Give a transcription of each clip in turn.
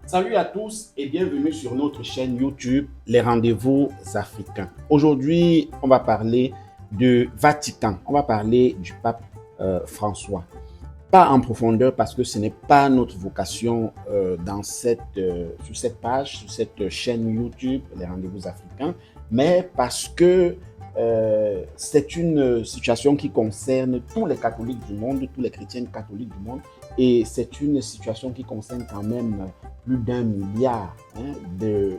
Salut à tous et bienvenue sur notre chaîne YouTube Les Rendez-vous Africains. Aujourd'hui, on va parler du Vatican, on va parler du pape François. Pas en profondeur parce que ce n'est pas notre vocation sur cette page, sur cette chaîne YouTube Les Rendez-vous Africains, mais parce que c'est une situation qui concerne tous les catholiques du monde, tous les chrétiens catholiques du monde, et c'est une situation qui concerne quand même plus d'un milliard de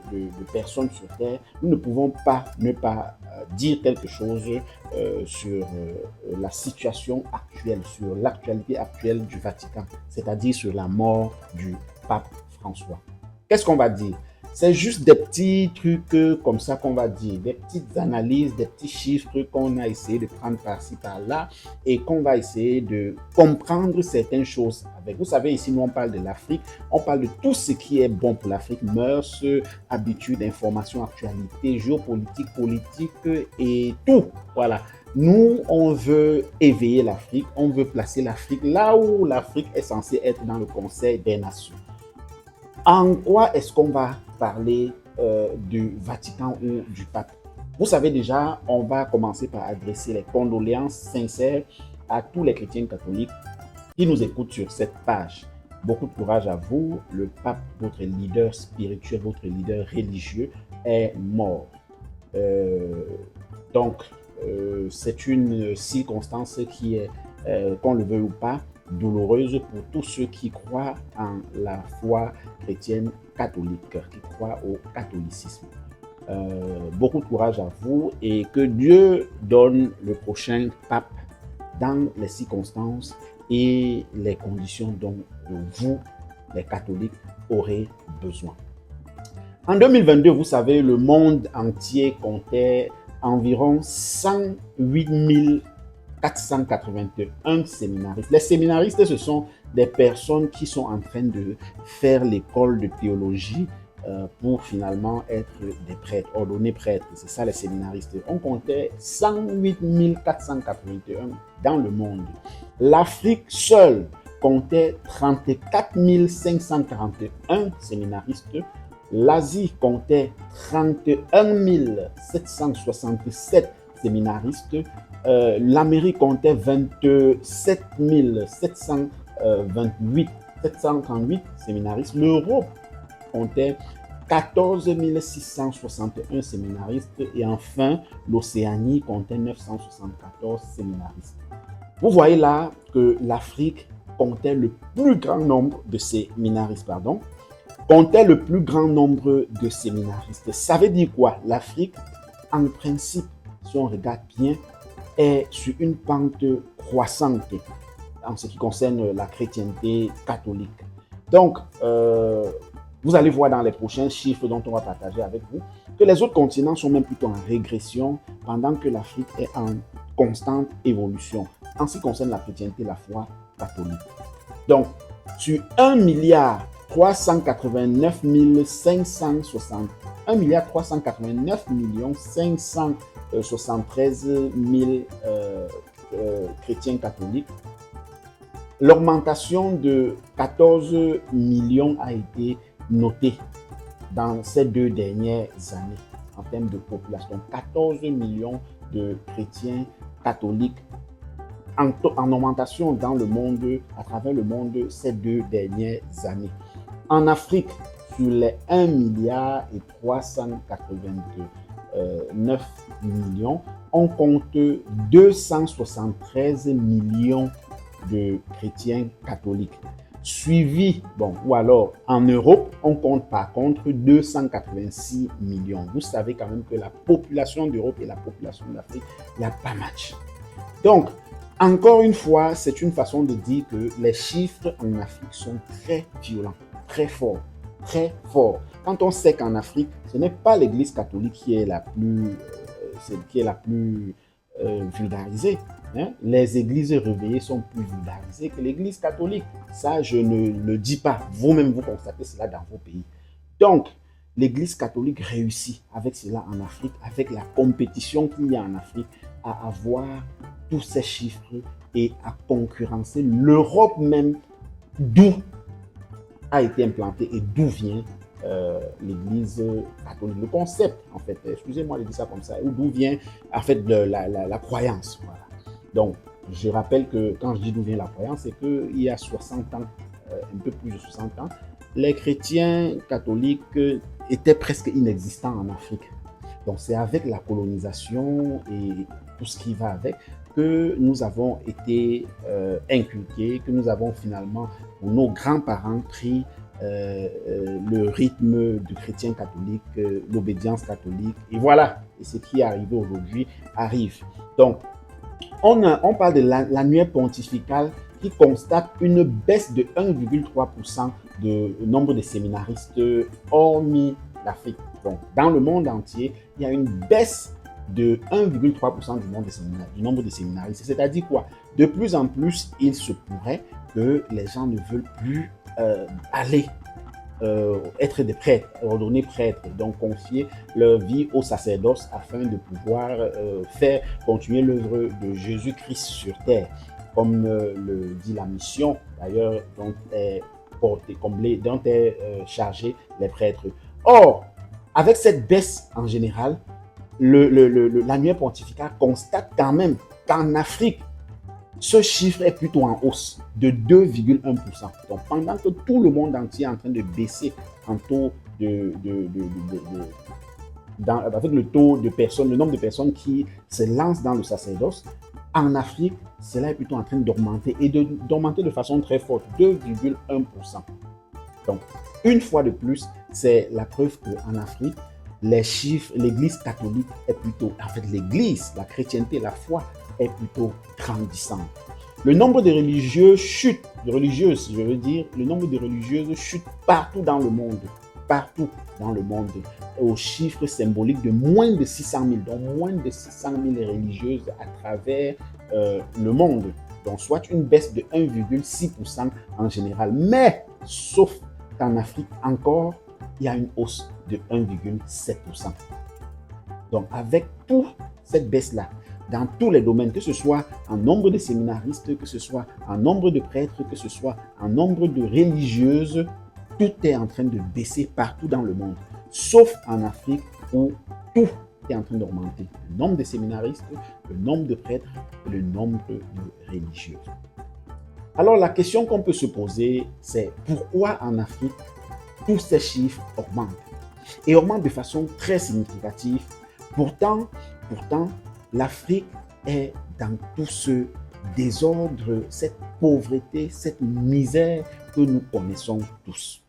personnes sur Terre. Nous ne pouvons pas ne pas dire quelque chose sur la situation actuelle, sur l'actualité actuelle du Vatican, c'est-à-dire sur la mort du pape François. Qu'est-ce qu'on va dire? C'est juste des petits trucs comme ça qu'on va dire, des petites analyses, des petits chiffres qu'on a essayé de prendre par-ci, par-là et qu'on va essayer de comprendre certaines choses avec. Vous savez, ici, nous, on parle de l'Afrique, on parle de tout ce qui est bon pour l'Afrique, mœurs, habitudes, informations, actualités, géopolitique, politique et tout. Voilà. Nous, on veut éveiller l'Afrique, on veut placer l'Afrique là où l'Afrique est censée être dans le Conseil des Nations. En quoi est-ce qu'on va parler du Vatican ou du pape? Vous savez déjà, on va commencer par adresser les condoléances sincères à tous les chrétiens catholiques qui nous écoutent sur cette page. Beaucoup de courage à vous. Le pape, votre leader spirituel, votre leader religieux, est mort. Donc, c'est une circonstance qui est, qu'on le veuille ou pas, douloureuse pour tous ceux qui croient en la foi chrétienne catholique, qui croient au catholicisme. Beaucoup de courage à vous et que Dieu donne le prochain pape dans les circonstances et les conditions dont vous, les catholiques, aurez besoin. En 2022, vous savez, le monde entier comptait environ 108 481 séminaristes. Les séminaristes, ce sont des personnes qui sont en train de faire l'école de théologie pour finalement être des prêtres, ordonnés prêtres. C'est ça les séminaristes. On comptait 108 481 dans le monde. L'Afrique seule comptait 34 541 séminaristes. L'Asie comptait 31 767 séminaristes. L'Amérique comptait 27 738 séminaristes. L'Europe comptait 14 661 séminaristes. Et enfin, l'Océanie comptait 974 séminaristes. Vous voyez là que l'Afrique comptait le plus grand nombre de séminaristes, comptait le plus grand nombre de séminaristes. Ça veut dire quoi? L'Afrique, en principe, si on regarde bien, est sur une pente croissante en ce qui concerne la chrétienté catholique. Donc, vous allez voir dans les prochains chiffres dont on va partager avec vous que les autres continents sont même plutôt en régression pendant que l'Afrique est en constante évolution en ce qui concerne la chrétienté, la foi catholique. Donc, sur 1 milliard 389 560 1 milliard 389 573 000 chrétiens catholiques. L'augmentation de 14 millions a été notée dans ces 2 dernières années en termes de population. 14 millions de chrétiens catholiques en augmentation dans le monde, à travers le monde, ces 2 dernières années. En Afrique, sur les 1 milliard et 389 millions, on compte 273 millions de chrétiens catholiques. Suivi, ou alors en Europe, on compte par contre 286 millions. Vous savez quand même que la population d'Europe et la population d'Afrique, il n'y a pas match. Donc, encore une fois, c'est une façon de dire que les chiffres en Afrique sont très violents, très forts, très forts. Quand on sait qu'en Afrique, ce n'est pas l'Église catholique qui est la plus, vulgarisée. Les églises réveillées sont plus vulgarisées que l'Église catholique. Ça, je ne le dis pas. Vous-même, vous constatez cela dans vos pays. Donc, l'Église catholique réussit avec cela en Afrique, avec la compétition qu'il y a en Afrique, à avoir tous ces chiffres et à concurrencer l'Europe même, d'où a été implanté et d'où vient l'Église catholique. Le concept, en fait, excusez-moi de dire ça comme ça, d'où vient en fait la croyance. Voilà. Donc, je rappelle que quand je dis d'où vient la croyance, c'est qu'il y a 60 ans, un peu plus de 60 ans, les chrétiens catholiques étaient presque inexistants en Afrique. Donc, c'est avec la colonisation et tout ce qui va avec que nous avons été inculqués, que nous avons finalement, pour nos grands-parents, pris le rythme du chrétien catholique, l'obédience catholique. Et voilà, et ce qui est arrivé aujourd'hui arrive. Donc, on parle de l'annuaire pontifical qui constate une baisse de 1,3% du nombre de séminaristes hormis l'Afrique. Donc, dans le monde entier, il y a une baisse de 1,3% du nombre de séminaristes. C'est-à-dire quoi? De plus en plus, il se pourrait que les gens ne veulent plus aller être des prêtres, ordonnés prêtres, donc confier leur vie au sacerdoce afin de pouvoir faire continuer l'œuvre de Jésus-Christ sur terre, comme le dit la mission d'ailleurs dont est portée, dont est chargé les prêtres. Or, avec cette baisse en général, l'annuaire pontifical constate quand même qu'en Afrique, ce chiffre est plutôt en hausse de 2,1%. Donc, pendant que tout le monde entier est en train de baisser en taux avec le taux de personnes, le nombre de personnes qui se lancent dans le sacerdoce, en Afrique, cela est plutôt en train d'augmenter et d'augmenter de façon très forte, 2,1%. Donc, une fois de plus, c'est la preuve qu'en Afrique, les chiffres, l'Église catholique est plutôt, en fait, l'Église, la chrétienté, la foi est plutôt grandissante. Le nombre de religieuses chute, le nombre de religieuses chute partout dans le monde, au chiffre symbolique de moins de 600 000, donc moins de 600 000 religieuses à travers le monde, donc soit une baisse de 1,6% en général, mais sauf qu'en Afrique encore, il y a une hausse de 1,7%. Donc avec toute cette baisse-là, dans tous les domaines, que ce soit en nombre de séminaristes, que ce soit en nombre de prêtres, que ce soit en nombre de religieuses, tout est en train de baisser partout dans le monde, sauf en Afrique où tout est en train d'augmenter. Le nombre de séminaristes, le nombre de prêtres et le nombre de religieuses. Alors la question qu'on peut se poser, c'est pourquoi en Afrique, tous ces chiffres augmentent et augmentent de façon très significative. Pourtant, l'Afrique est dans tout ce désordre, cette pauvreté, cette misère que nous connaissons tous.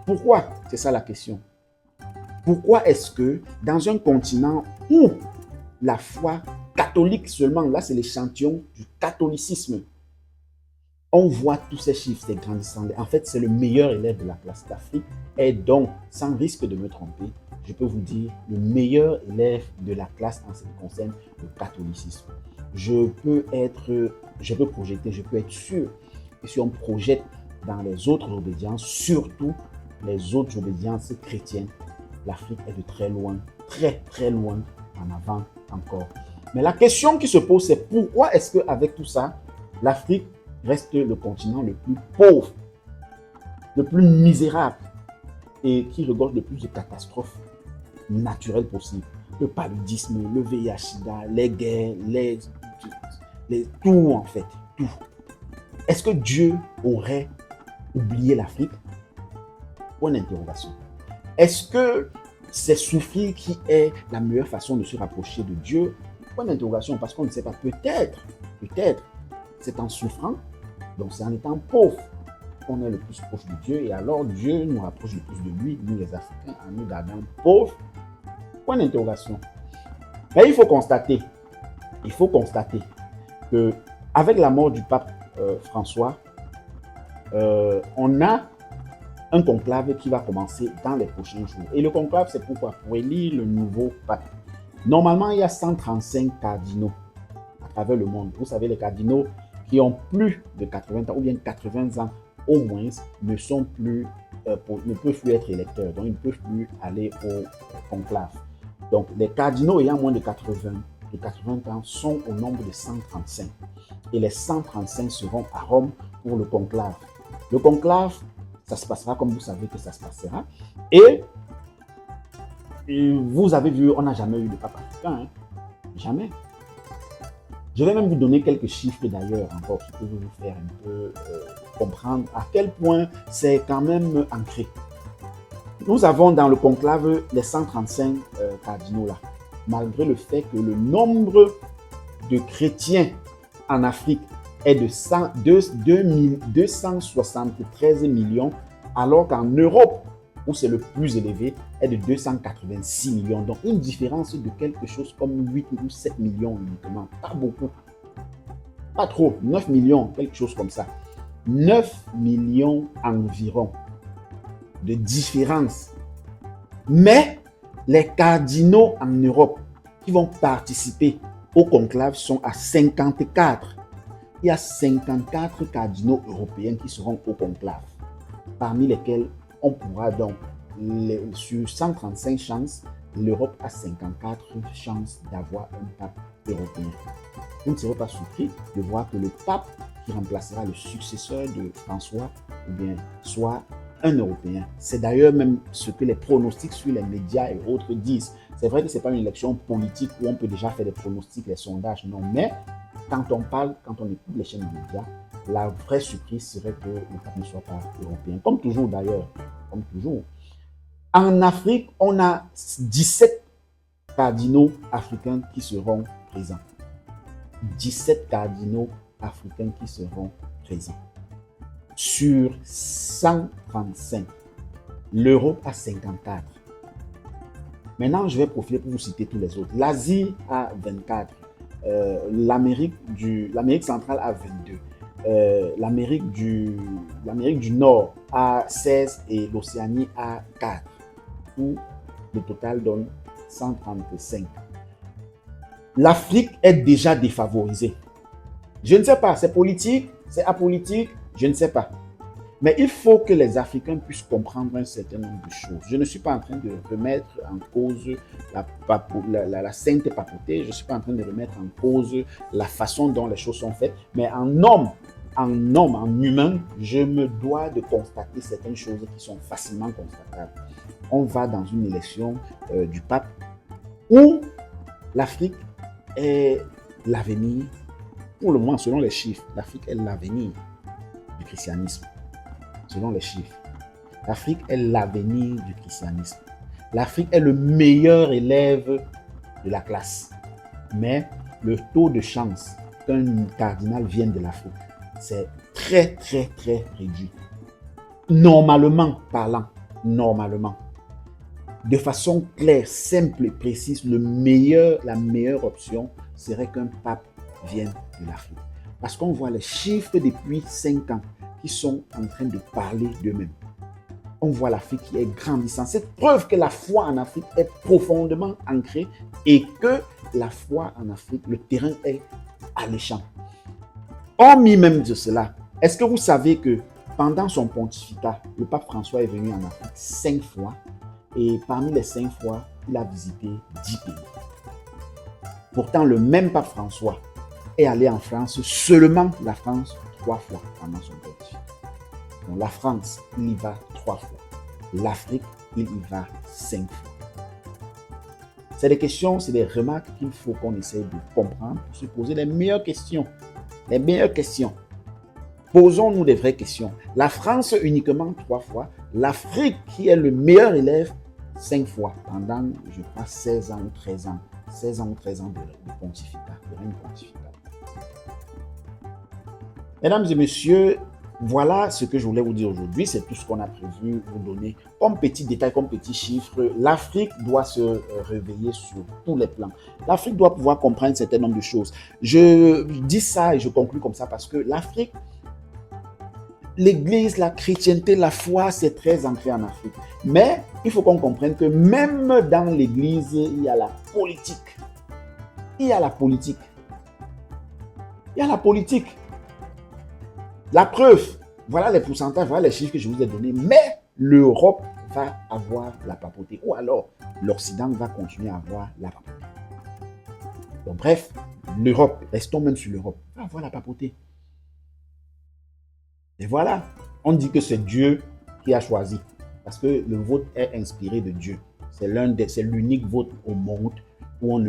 Pourquoi? C'est ça la question. Pourquoi est-ce que dans un continent où la foi catholique seulement, là c'est l'échantillon du catholicisme, on voit tous ces chiffres, ces grandissants. En fait, c'est le meilleur élève de la classe d'Afrique et donc, sans risque de me tromper, je peux vous dire, le meilleur élève de la classe en ce qui concerne le catholicisme. Je peux projeter, je peux être sûr que si on projette dans les autres obédiences, surtout les autres obédiences chrétiennes, l'Afrique est de très loin, très loin en avant encore. Mais la question qui se pose, c'est pourquoi est-ce qu'avec tout ça, l'Afrique reste le continent le plus pauvre, le plus misérable et qui regorge de plus de catastrophes naturelles possibles. Le paludisme, le VIH-Sida, les guerres, tout en fait, tout. Est-ce que Dieu aurait oublié l'Afrique? Point d'interrogation. Est-ce que c'est souffrir qui est la meilleure façon de se rapprocher de Dieu? Point d'interrogation, parce qu'on ne sait pas. Peut-être, c'est en souffrant, donc c'est en étant pauvre qu'on est le plus proche de Dieu, et alors Dieu nous rapproche le plus de lui, nous les Africains, en nous gardant pauvres. Point d'interrogation. Mais il faut constater que avec la mort du pape François, on a un conclave qui va commencer dans les prochains jours. Et le conclave, c'est pourquoi? Pour élire le nouveau pape. Normalement, il y a 135 cardinaux à travers le monde. Vous savez, les cardinaux qui ont plus de 80 ans ou bien 80 ans au moins ne peuvent plus être électeurs. Donc, ils ne peuvent plus aller au conclave. Donc, les cardinaux ayant moins de 80 ans sont au nombre de 135. Et les 135 seront à Rome pour le conclave. Le conclave, Ça se passera comme vous savez que ça se passera. Et vous avez vu, on n'a jamais eu de pape africain. Hein? Jamais. Je vais même vous donner quelques chiffres d'ailleurs, encore, qui peuvent vous faire un peu comprendre à quel point c'est quand même ancré. Nous avons dans le conclave les 135 cardinaux là, malgré le fait que le nombre de chrétiens en Afrique est de 273 millions, alors qu'en Europe, où c'est le plus élevé, est de 286 millions. Donc une différence de quelque chose comme 8 ou 7 millions uniquement. Pas beaucoup. Pas trop. 9 millions, quelque chose comme ça. 9 millions environ de différence. Mais les cardinaux en Europe qui vont participer au conclave sont à 54. Il y a 54 cardinaux européens qui seront au conclave, parmi lesquels on pourra donc, sur 135 chances, l'Europe a 54 chances d'avoir un pape européen. Vous ne serez pas surpris de voir que le pape qui remplacera le successeur de François, ou bien soit un Européen. C'est d'ailleurs même ce que les pronostics sur les médias et autres disent. C'est vrai que ce n'est pas une élection politique où on peut déjà faire des pronostics, les sondages, non, mais quand on parle, quand on écoute les chaînes de médias, la vraie surprise serait que le pape ne soit pas européen. Comme toujours d'ailleurs, comme toujours. En Afrique, on a 17 cardinaux africains qui seront présents. 17 cardinaux africains qui seront présents. Sur 135, l'Europe a 54. Maintenant, je vais profiter pour vous citer tous les autres. L'Asie a 24. L'Amérique centrale a 22. L'Amérique du Nord a 16 et l'Océanie a 4. Tout le total donne 135. L'Afrique est déjà défavorisée. Je ne sais pas, c'est politique, c'est apolitique, je ne sais pas. Mais il faut que les Africains puissent comprendre un certain nombre de choses. Je ne suis pas en train de remettre en cause la sainte papauté, je ne suis pas en train de remettre en cause la façon dont les choses sont faites, mais en humain, je me dois de constater certaines choses qui sont facilement constatables. On va dans une élection du pape où l'Afrique est l'avenir, pour le moins selon les chiffres, l'Afrique est l'avenir du christianisme. Selon les chiffres, l'Afrique est l'avenir du christianisme. L'Afrique est le meilleur élève de la classe. Mais le taux de chance qu'un cardinal vienne de l'Afrique, c'est très, très, très réduit. Normalement parlant, de façon claire, simple et précise, la meilleure option serait qu'un pape vienne de l'Afrique. Parce qu'on voit les chiffres depuis 5 ans qui sont en train de parler d'eux-mêmes. On voit l'Afrique qui est grandissante. C'est preuve que la foi en Afrique est profondément ancrée et que la foi en Afrique, le terrain est alléchant. Hormis même de cela, est-ce que vous savez que pendant son pontificat, le pape François est venu en Afrique 5 fois et parmi les 5 fois, il a visité 10 pays. Pourtant, le même pape François est allé en France, seulement la France, 3 fois pendant son pontificat. Donc la France, il y va 3 fois. L'Afrique, il y va 5 fois. C'est des questions, c'est des remarques qu'il faut qu'on essaye de comprendre pour se poser les meilleures questions. Les meilleures questions. Posons-nous des vraies questions. La France uniquement 3 fois. L'Afrique, qui est le meilleur élève, 5 fois pendant, je crois, 16 ans ou 13 ans. 16 ans ou 13 ans de pontificat, de règne pontifical. Mesdames et messieurs, voilà ce que je voulais vous dire aujourd'hui. C'est tout ce qu'on a prévu vous donner comme petit détail, comme petit chiffre. L'Afrique doit se réveiller sur tous les plans. L'Afrique doit pouvoir comprendre un certain nombre de choses. Je dis ça et je conclue comme ça parce que l'Afrique, l'Église, la chrétienté, la foi, c'est très ancré en Afrique. Mais il faut qu'on comprenne que même dans l'Église, il y a la politique. Il y a la politique. Il y a la politique. La preuve, voilà les pourcentages, voilà les chiffres que je vous ai donnés. Mais l'Europe va avoir la papauté. Ou alors, l'Occident va continuer à avoir la papauté. Donc bref, l'Europe, restons même sur l'Europe, va avoir la papauté. Et voilà, on dit que c'est Dieu qui a choisi. Parce que le vote est inspiré de Dieu. C'est l'unique vote au monde où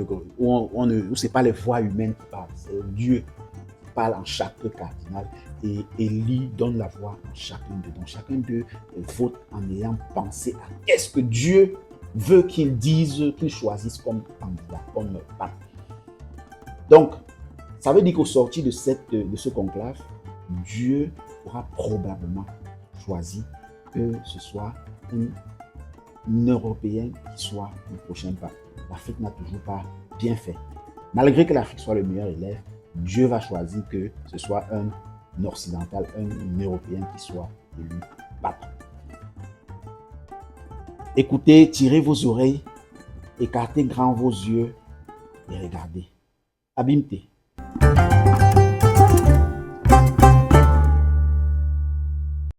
ce n'est pas les voix humaines qui parlent, c'est Dieu qui parle en chaque cardinal et Élie donne la voix à chacun d'eux. Donc chacun d'eux vote en ayant pensé à qu'est-ce que Dieu veut qu'ils disent, qu'ils choisissent comme candidat, comme pape. Donc, ça veut dire qu'au sorti de ce conclave, Dieu aura probablement choisi que ce soit un Européen qui soit le prochain pape. L'Afrique n'a toujours pas bien fait. Malgré que l'Afrique soit le meilleur élève, Dieu va choisir que ce soit un occidental, un Européen qui soit élu pape. Écoutez, tirez vos oreilles, écartez grand vos yeux et regardez. Abimte.